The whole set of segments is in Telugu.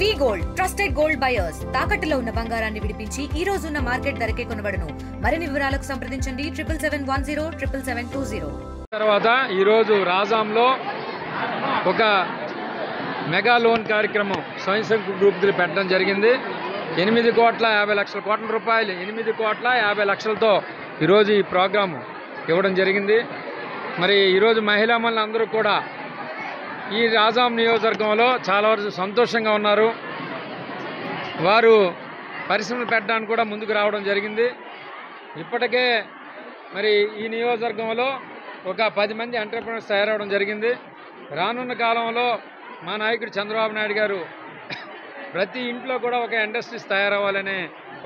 వి గోల్డ్ ట్రస్టెడ్ గోల్డ్ బయర్స్ తాకట్టులో ఉన్న బంగారాన్ని విడిపించి ఈ రోజు ఉన్న మార్కెట్ ధరకే కొనబడును. మరిన్ని వివరాలకు సంప్రదించండి 7710 తర్వాత ఈ రోజు రాజాంలో ఒక మెగా లోన్ కార్యక్రమం స్వయం సేవక గ్రూప్ పెట్టడం జరిగింది. 8,50,00,000 రూపాయలు 8,50,00,000తో ఈరోజు ఈ ప్రోగ్రాము ఇవ్వడం జరిగింది. మరి ఈరోజు మహిళామణులు అందరూ కూడా ఈ రాజాం నియోజకవర్గంలో చాలా వరకు సంతోషంగా ఉన్నారు. వారు పరిశ్రమలు పెట్టడానికి కూడా ముందుకు రావడం జరిగింది. ఇప్పటికే మరి ఈ నియోజకవర్గంలో ఒక 10 మంది ఎంటర్‌ప్రెన్యూర్స్ తయారవడం జరిగింది. రానున్న కాలంలో మా నాయకుడు చంద్రబాబు నాయుడు గారు ప్రతి ఇంట్లో కూడా ఒక ఇండస్ట్రీస్ తయారవ్వాలనే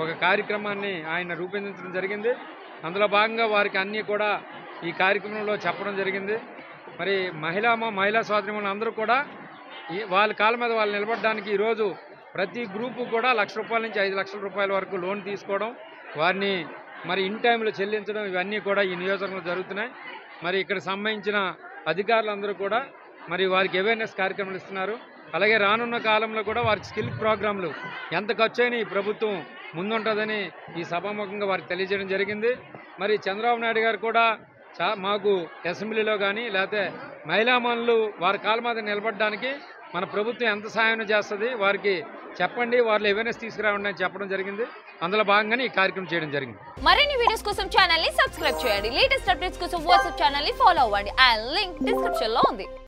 ఒక కార్యక్రమాన్ని ఆయన రూపొందించడం జరిగింది. అందులో భాగంగా వారికి అన్నీ కూడా ఈ కార్యక్రమంలో చెప్పడం జరిగింది. మరి మహిళా సోదరిమణులు అందరూ కూడా వాళ్ళ కాళ్ళ మీద వాళ్ళు నిలబడడానికి ఈరోజు ప్రతి గ్రూపు కూడా ₹1,00,000 నుంచి ₹5,00,000 వరకు లోన్ తీసుకోవడం, వారిని మరి ఇన్ టైంలో చెల్లించడం, ఇవన్నీ కూడా ఈ నియోజకవర్గంలో జరుగుతున్నాయి. మరి ఇక్కడ సంబంధించిన అధికారులందరూ కూడా మరి వారికి అవేర్నెస్ కార్యక్రమాలు ఇస్తున్నారు. అలాగే రానున్న కాలంలో కూడా వారికి స్కిల్ ప్రోగ్రాంలు ఎంత ఖర్చు అయినా ఈ ప్రభుత్వం ముందుంటుందని ఈ సభాముఖంగా వారికి తెలియజేయడం జరిగింది. మరి చంద్రబాబు నాయుడు గారు కూడా మాకు అసెంబ్లీలో కానీ లేకపోతే మహిళామణులు వారి కాళ్ళ మీద నిలబడడానికి మన ప్రభుత్వం ఎంత సహాయం చేస్తుంది వారికి చెప్పండి, వాళ్ళు అవేర్నెస్ తీసుకురావండి అని చెప్పడం జరిగింది. అందులో భాగంగానే ఈ కార్యక్రమం చేయడం జరిగింది. మరిన్ని వీడియోస్ కోసం ఛానల్ ని సబ్స్క్రైబ్ చేయండి. లేటెస్ట్ అప్డేట్స్ కోసం వాట్సాప్ ఛానల్ ని ఫాలో అవ్వండి. ఆ లింక్ డిస్క్రిప్షన్ లో ఉంది.